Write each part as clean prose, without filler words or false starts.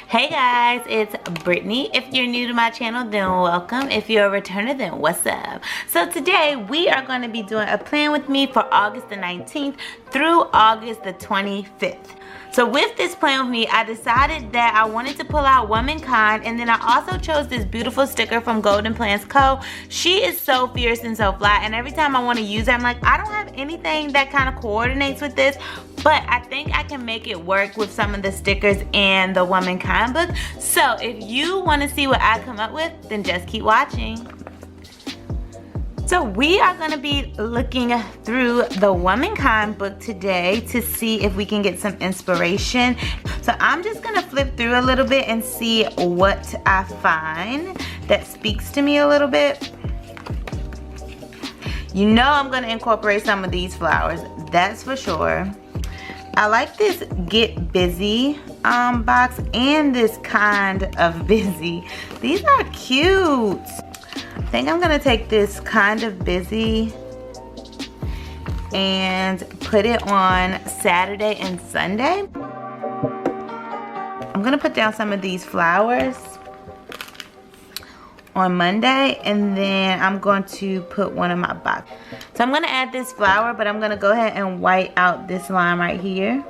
Hey guys, it's Brittany. If you're new to my channel, then welcome. If you're a returner, then what's up? So today we are going to be doing a plan with me for August the 19th through August the 25th. So with this plan with me, I decided that I wanted to pull out Womankind, and then I also chose this beautiful sticker from Golden Plans Co. She is so fierce and so fly, and every time I want to use it, I'm like, I don't have anything that kind of coordinates with this, but I think I can make it work with some of the stickers in the Womankind book. So if you want to see what I come up with, then just keep watching. So we are going to be looking through the Womankind book today to see if we can get some inspiration. So I'm just going to flip through a little bit and see what I find that speaks to me a little bit. You know I'm going to incorporate some of these flowers, that's for sure. I like this Get Busy box and this Kind of Busy. These are cute. I think I'm gonna take this Kind of Busy and put it on Saturday and Sunday. I'm gonna put down some of these flowers on Monday, and then I'm going to put one in my box. So I'm gonna add this flower, but I'm gonna go ahead and white out this line right here.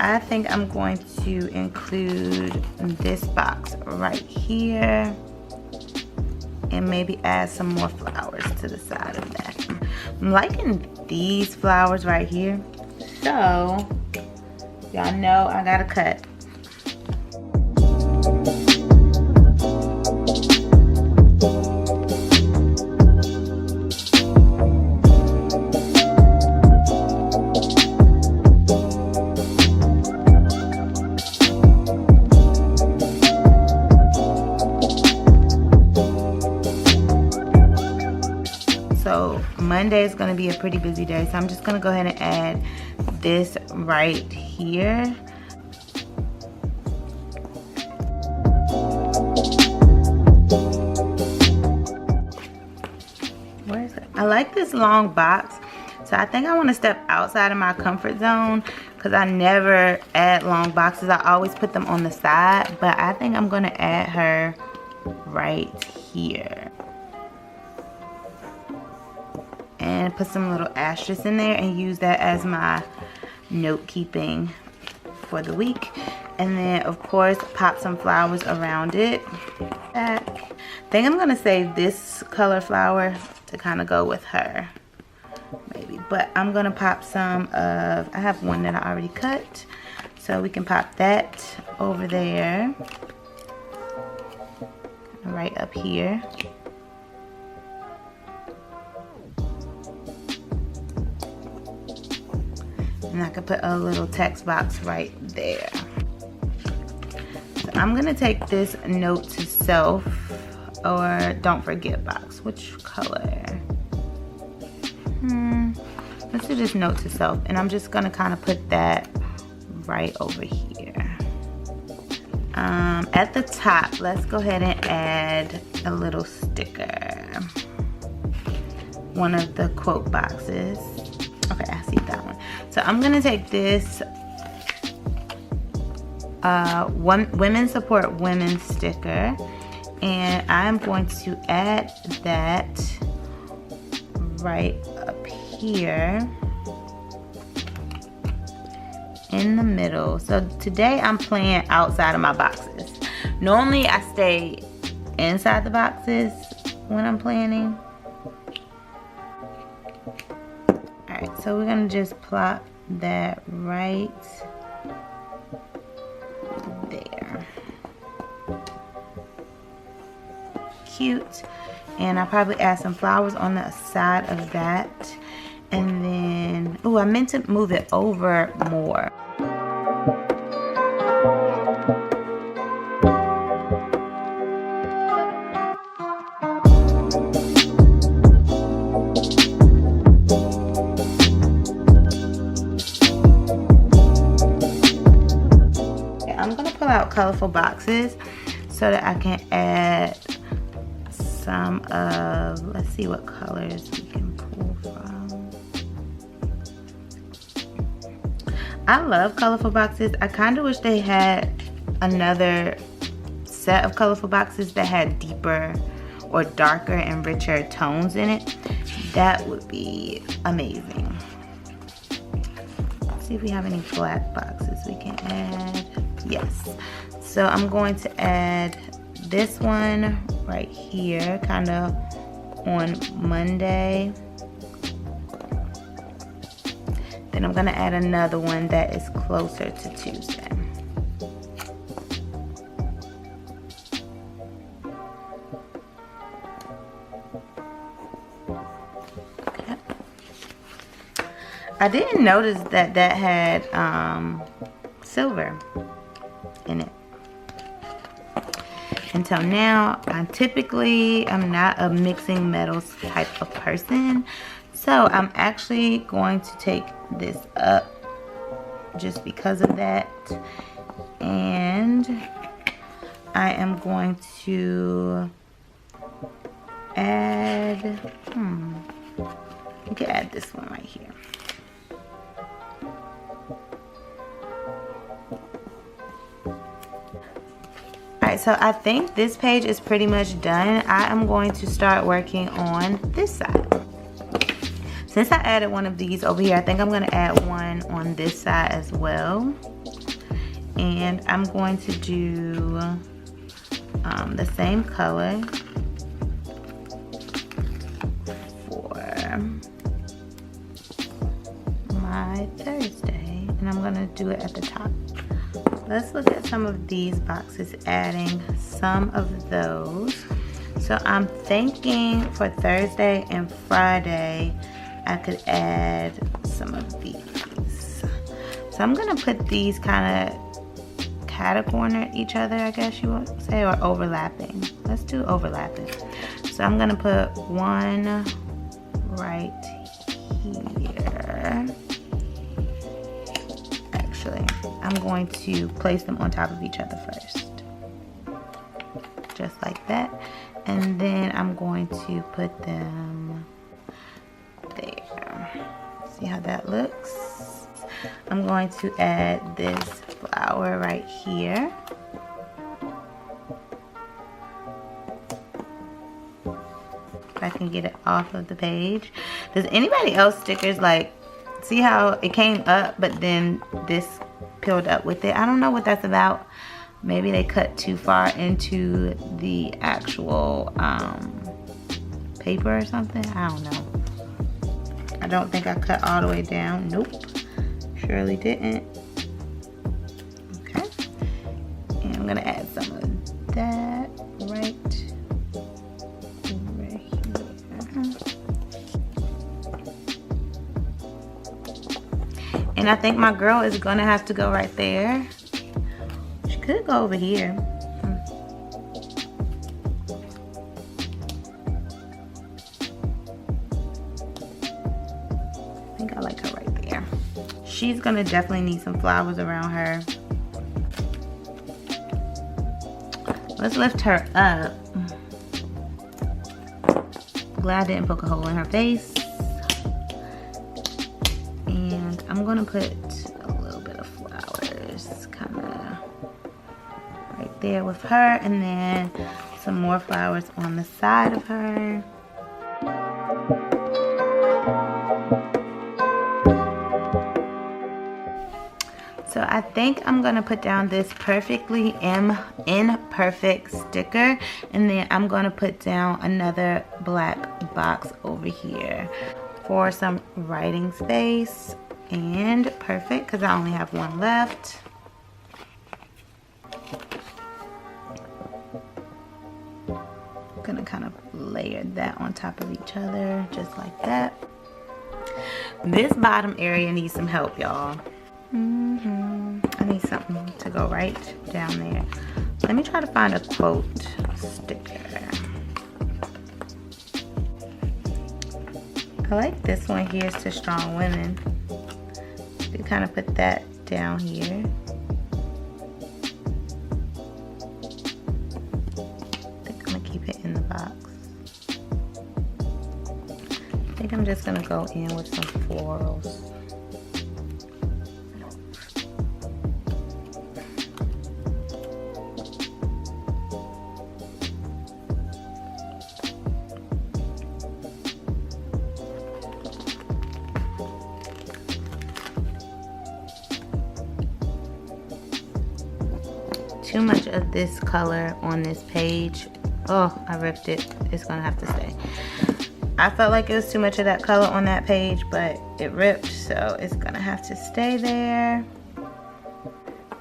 I think I'm going to include this box right here and maybe add some more flowers to the side of that. I'm liking these flowers right here. So, y'all know I gotta cut. So Monday is going to be a pretty busy day, so I'm just going to go ahead and add this right here. Where is it? I like this long box, so I think I want to step outside of my comfort zone because I never add long boxes. I always put them on the side, but I think I'm going to add her right here. And put some little asterisks in there and use that as my note keeping for the week. And then of course pop some flowers around it. I think I'm gonna save this color flower to kind of go with her, maybe. But I'm gonna pop some of, I have one that I already cut, so we can pop that over there, right up here. And I could put a little text box right there. So I'm gonna take this note to self or don't forget box. Which color? Let's do this note to self, and I'm just gonna kind of put that right over here. At the top, let's go ahead and add a little sticker. One of the quote boxes. Okay, I see that one. So I'm gonna take this Women Support Women sticker, and I'm going to add that right up here in the middle. So today I'm playing outside of my boxes. Normally I stay inside the boxes when I'm planning. Alright, so we're gonna just plop that right there. Cute. And I'll probably add some flowers on the side of that. And then, oh, I meant to move it over more. out colorful boxes so that I can add some of, let's see what colors we can pull from. I love colorful boxes. I kind of wish they had another set of colorful boxes that had deeper or darker and richer tones in it. That would be amazing. Let's see if we have any black boxes we can add. Yes. So I'm going to add this one right here, kind of on Monday. Then I'm gonna add another one that is closer to Tuesday. Okay. I didn't notice that that had silver in it until now. I'm not a mixing metals type of person, so I'm actually going to take this up just because of that, and I am going to add we could add this one right here. Alright, so I think this page is pretty much done. I am going to start working on this side. Since I added one of these over here, I think I'm going to add one on this side as well. And I'm going to do the same color for my Thursday. And I'm going to do it at the top. Let's look at some of these boxes, adding some of those. So I'm thinking for Thursday and Friday, I could add some of these. So I'm gonna put these kind of cata-corner each other, I guess you would say, or overlapping. Let's do overlapping. So I'm gonna put one right here. Actually, I'm going to place them on top of each other first. Just like that. And then I'm going to put them there. See how that looks? I'm going to add this flower right here. If I can get it off of the page. Does anybody else stickers like, see how it came up but then this peeled up with it? I don't know what that's about. Maybe they cut too far into the actual paper or something. I don't know. I don't think I cut all the way down. Nope, surely didn't. Okay, and I'm gonna add some of that right over here. And I think my girl is gonna have to go right there. She could go over here. I think I like her right there. She's gonna definitely need some flowers around her. Let's lift her up. Glad I didn't poke a hole in her face. And I'm gonna put a little bit of flowers kind of right there with her, and then some more flowers on the side of her. So I think I'm gonna put down this perfectly imperfect sticker, and then I'm gonna put down another black box over here for some writing space. And perfect, because I only have one left. I'm gonna kind of layer that on top of each other, just like that. This bottom area needs some help, y'all. I need something to go right down there. Let me try to find a quote sticker. I like this one. Here's to strong women. You kind of put that down here. keep it in the box. I think I'm just gonna go in with some florals. Too much of this color on this page. Oh, I ripped it. It's gonna have to stay. I felt like it was too much of that color on that page, but it ripped, so it's gonna have to stay there.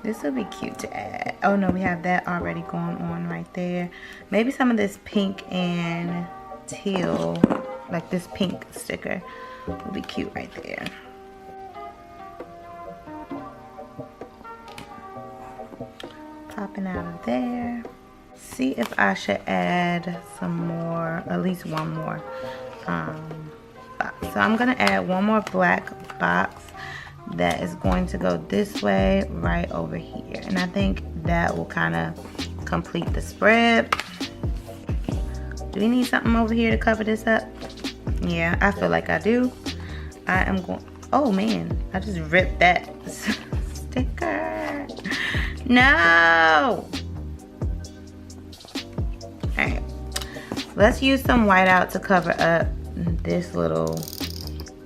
This will be cute to add. Oh no, we have that already going on right there. Maybe some of this pink and teal, like this pink sticker, will be cute right there. Popping out of there. See if I should add some more, at least one more box. So I'm gonna add one more black box that is going to go this way right over here, and I think that will kind of complete the spread. Do we need something over here to cover this up? Yeah, I feel like I do. I am going, oh man, I just ripped that sticker. No! Alright, let's use some whiteout to cover up this little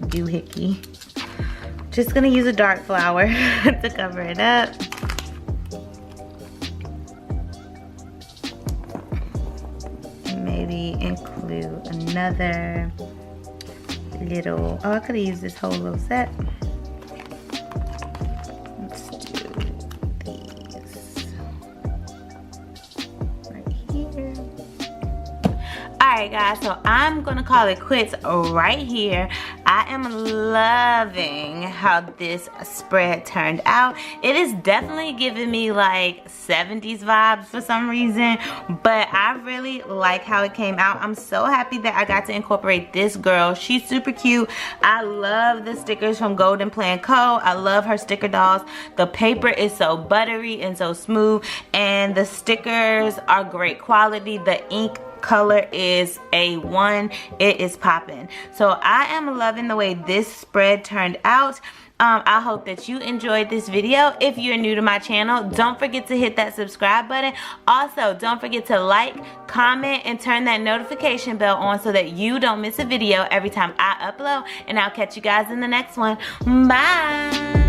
doohickey. Just gonna use a dark flower to cover it up. Maybe include another little, oh, I could have used this whole little set. Let's do these right here. Alright guys, so I'm gonna call it quits right here. I am loving how this spread turned out. It is definitely giving me like 70s vibes for some reason, but I really like how it came out. I'm so happy that I got to incorporate this girl. She's super cute. I love the stickers from Golden Plan Co. I love her sticker dolls. The paper is so buttery and so smooth, and the stickers are great quality. The ink color is A1. It is popping. So I am loving the way this spread turned out. I hope that you enjoyed this video. If you're new to my channel, don't forget to hit that subscribe button. Also, don't forget to like, comment, and turn that notification bell on so that you don't miss a video every time I upload. And I'll catch you guys in the next one. Bye.